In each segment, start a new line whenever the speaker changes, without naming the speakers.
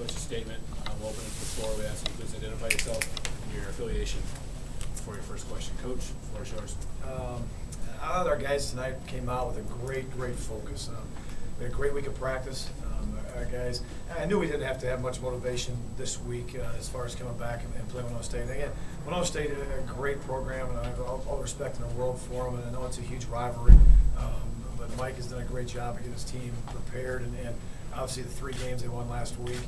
coach's statement. We'll open it to the floor. We ask you to please identify yourself and your affiliation for your first question. Coach, the floor is yours.
I thought our guys tonight came out with a great focus. We had a great week of practice. Our guys, I knew we didn't have to have much motivation this week as far as coming back and playing Winona State. And again, Winona State is a great program, and I have all the respect in the world for them, and I know it's a huge rivalry. But Mike has done a great job of getting his team prepared, and obviously the 3 games they won last week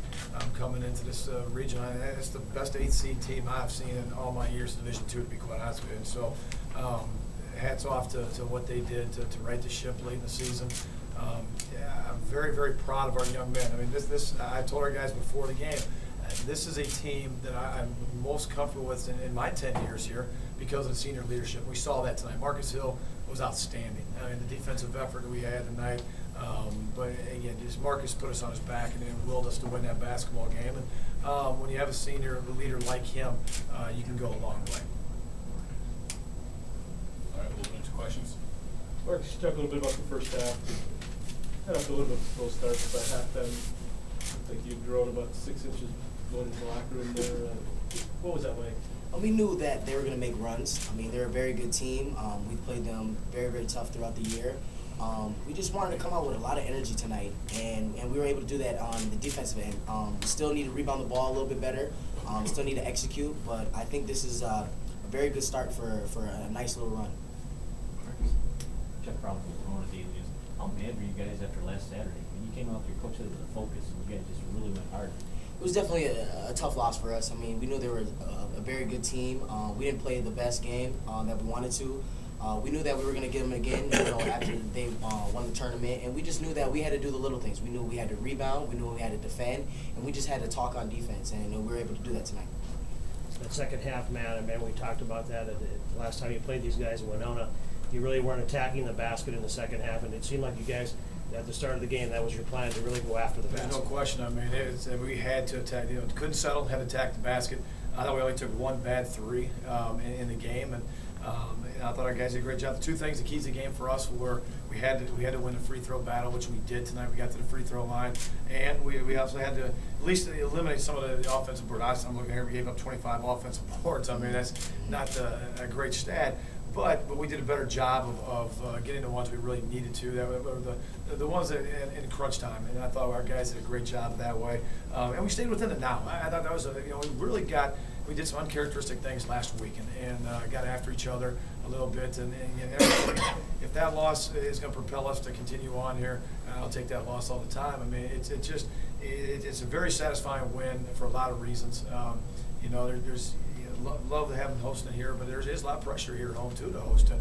coming into this region. It's the best 8th seed team I've seen in all my years in Division II, to be quite honest with you. And so hats off to what they did to right the ship late in the season. I'm very proud of our young men. I mean, I told our guys before the game, this is a team that I'm most comfortable with in my 10 years here because of the senior leadership. We saw that tonight. Marcus Hill was outstanding. I mean, the defensive effort that we had tonight. But again, just Marcus put us on his back and willed us to win that basketball game. And when you have a senior leader like him, you can go a long way.
All right, we'll open it to questions.
Marcus, you talked a little bit about the first half. Had up a little bit of a slow start, but by halftime, I think you'd grown about 6 inches going into the locker room there. What was that like?
We knew that they were going to make runs. I mean, they're a very good team. We played them very tough throughout the year. We just wanted to come out with a lot of energy tonight, and we were able to do that on the defensive end. We still need to rebound the ball a little bit better. Still need to execute, but I think this is a very good start for a nice little run.
Chuck Brown from Corona Daily. How mad were you guys after last Saturday? When you came out there, coach said it was a focus, and you guys just really went hard.
It was definitely a tough loss for us. I mean, we knew they were a very good team. We didn't play the best game that we wanted to. We knew that we were going to get them again, after they won the tournament, and we just knew that we had to do the little things. We knew we had to rebound, we knew we had to defend, and we just had to talk on defense, and we were able to do that tonight.
That second half, Matt, I mean, we talked about that the last time you played these guys in Winona. You really weren't attacking the basket in the second half, and it seemed like you guys, at the start of the game, that was your plan, to really go after the basket.
There's no question. I mean, we had to attack. Couldn't settle, had to attack the basket. I thought we only took 1 bad 3 in the game, and I thought our guys did a great job. The 2 things, the keys to the game for us were we had to win the free throw battle, which we did tonight. We got to the free throw line, and we also had to at least eliminate some of the offensive boards. I'm looking here, we gave up 25 offensive boards. I mean, that's not a great stat. But we did a better job of getting the ones we really needed to. That were the ones that in crunch time, and I thought our guys did a great job that way. And we stayed within it now. I thought that was we did some uncharacteristic things last week and got after each other a little bit. And if that loss is going to propel us to continue on here, I'll take that loss all the time. I mean, it's a very satisfying win for a lot of reasons. There's love to have them hosting it here, but there's a lot of pressure here at home too to host it.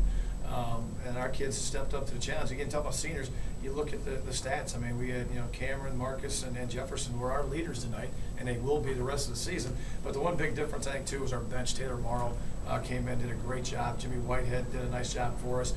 And our kids stepped up to the challenge. Again, talk about seniors, you look at the stats. I mean, we had Cameron, Marcus, and Jefferson were our leaders tonight, and they will be the rest of the season. But the one big difference, I think, too, was our bench. Taylor Morrow came in, did a great job. Jimmy Whitehead did a nice job for us.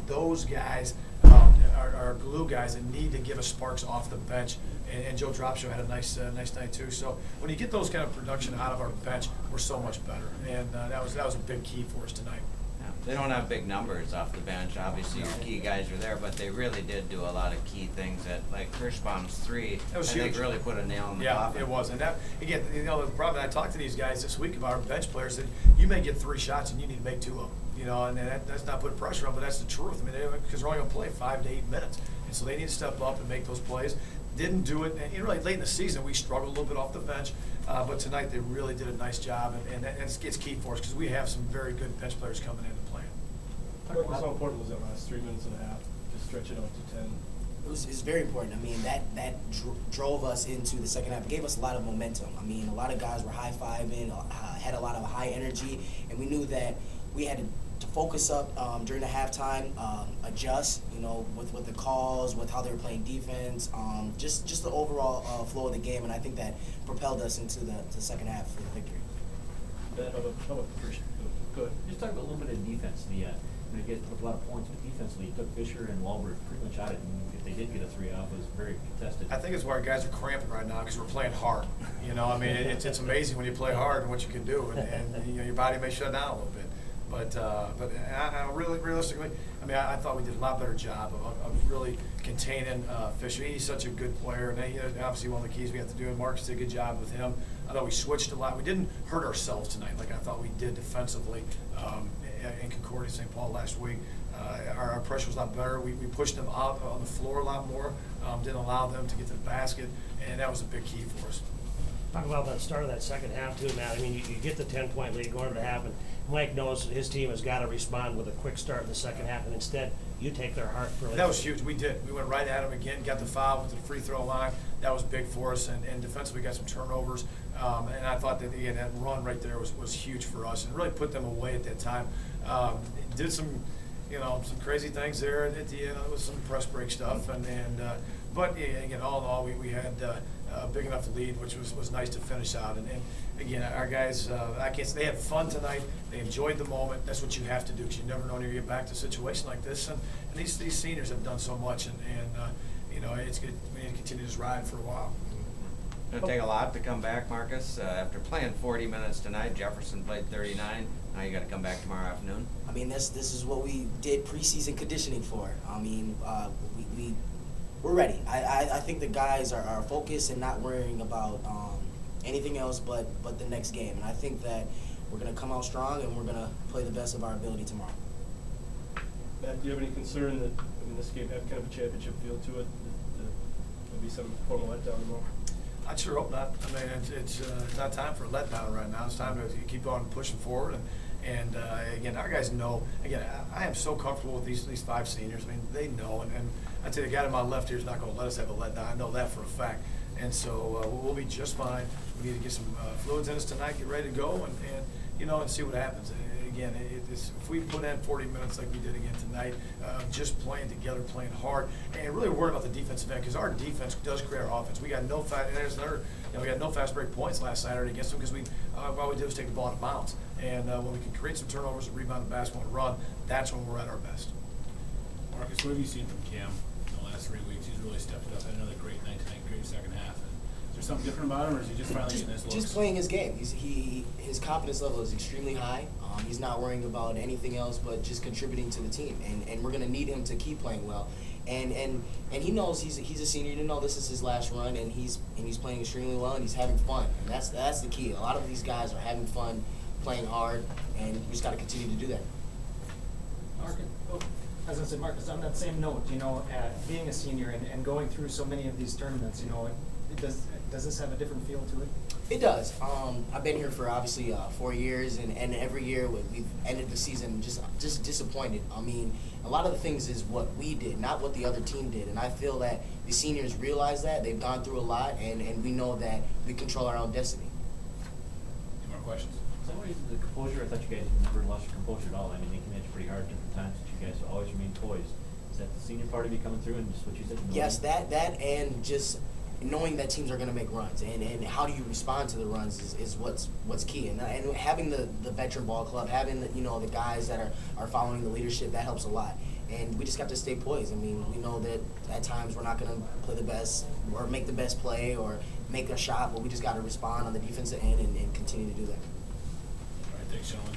Those guys are glue guys that need to give us sparks off the bench. And Joe Dropshow had a nice night too. So when you get those kind of production out of our bench, we're so much better. And that was a big key for us tonight.
Yeah. They don't have big numbers off the bench. Obviously, your key guys are there, but they really did do a lot of key things. That like Kirschbaum's 3, I think really put a nail in the coffin.
Yeah, it was. And that again, the problem. I talked to these guys this week about our bench players. That you may get 3 shots and you need to make 2 of them. And that's not putting pressure on, but that's the truth. I mean, because they're only going to play 5 to 8 minutes, and so they need to step up and make those plays. Didn't do it, and really late in the season we struggled a little bit off the bench, but tonight they really did a nice job, and it's key for us because we have some very good bench players coming in and playing.
Marcus, how important was that last 3 minutes and a half to stretch it out to 10?
It was very important. I mean, that drove us into the second half. It gave us a lot of momentum. I mean, a lot of guys were high-fiving, had a lot of high energy, and we knew that we had to focus up during the halftime, adjust, with the calls, with how they were playing defense, just the overall flow of the game, and I think that propelled us into the second half for the victory.
How about the first? Good. Just talk about a little bit of defense. You guys put up a lot of points, but defensively, you took Fisher and Wahlberg pretty much out of it. And if they did get a 3 off, it was very contested.
I think it's why our guys are cramping right now because we're playing hard. I mean, it's amazing when you play hard and what you can do, and your body may shut down a little bit. But I really realistically, I mean, I thought we did a lot better job of really containing Fisher. He's such a good player, and obviously one of the keys we have to do, and Marcus did a good job with him. I thought we switched a lot. We didn't hurt ourselves tonight like I thought we did defensively in Concordia St. Paul last week. Our pressure was a lot better. We pushed them out on the floor a lot more, didn't allow them to get to the basket, and that was a big key for us.
Talk about the start of that second half too, Matt. I mean, you get the 10-point lead going into the half, and Mike knows his team has got to respond with a quick start in the second half, and instead you take their heart for
That was huge. We did. We went right at him again, got the foul, went to the free throw line. That was big for us, and defensively got some turnovers. And I thought that, again, that run right there was huge for us and really put them away at that time. Did some crazy things there at the end. It was some press break stuff, but yeah, again, all in all, we had a big enough lead, which was nice to finish out. And again, our guys, I can't say they had fun tonight. They enjoyed the moment. That's what you have to do, because you never know when you get back to a situation like this. And these seniors have done so much, and it's good. We need to continue this ride for a while.
It'll take a lot to come back, Marcus. After playing 40 minutes tonight, Jefferson played 39. Now you got to come back tomorrow afternoon.
I mean, this is what we did preseason conditioning for. I mean, we're ready. I think the guys are focused and not worrying about anything else but the next game. And I think that we're going to come out strong and we're going to play the best of our ability tomorrow.
Matt, do you have any concern that this game had kind of a championship feel to it? That there'll be some formal letdown tomorrow?
I sure hope not. I mean, it's not time for a letdown right now. It's time to keep on pushing forward. And again, our guys know. Again, I am so comfortable with these 5 seniors. I mean, they know. And I tell you, the guy to my left here is not going to let us have a letdown. I know that for a fact. And so we'll be just fine. We need to get some fluids in us tonight, get ready to go, and see what happens. Again, if we put in 40 minutes like we did again tonight, just playing together, playing hard, and really worried about the defensive end, because our defense does create our offense. We got no we got no fast break points last Saturday against them, because all we did was take the ball out of bounds. And when we can create some turnovers and rebound the basketball and run, that's when we're at our best.
Marcus, what have you seen from Cam in the last 3 weeks? He's really stepped it up. Had another great night tonight, great second half. Is there something different about him, or is he just finally getting his looks?
Just playing his game. His confidence level is extremely high. He's not worrying about anything else but just contributing to the team, and we're going to need him to keep playing well. And he knows he's a senior. You know, this is his last run, and he's playing extremely well, and he's having fun. And that's the key. A lot of these guys are having fun, playing hard, and we just got to continue to do that.
I was going to say, Marcus, on that same note, being a senior and going through so many of these tournaments, does this have a different feel to it?
It does. I've been here for obviously 4 years, and every year we've ended the season just disappointed. I mean, a lot of the things is what we did, not what the other team did, and I feel that the seniors realize that. They've gone through a lot, and we know that we control our own destiny.
Any more questions?
In some ways, the composure, I thought you guys never lost your composure at all. I mean, they came at you pretty hard at different times, but you guys always remained poised. Is that the senior part of you coming through, and just what you said?
Yes, that and just knowing that teams are going to make runs, and how do you respond to the runs is what's key. And having the veteran ball club, having the guys that are following the leadership, that helps a lot. And we just got to stay poised. I mean, we know that at times we're not going to play the best or make the best play or make a shot, but we just got to respond on the defensive end and continue to do that.
All right, thanks, gentlemen.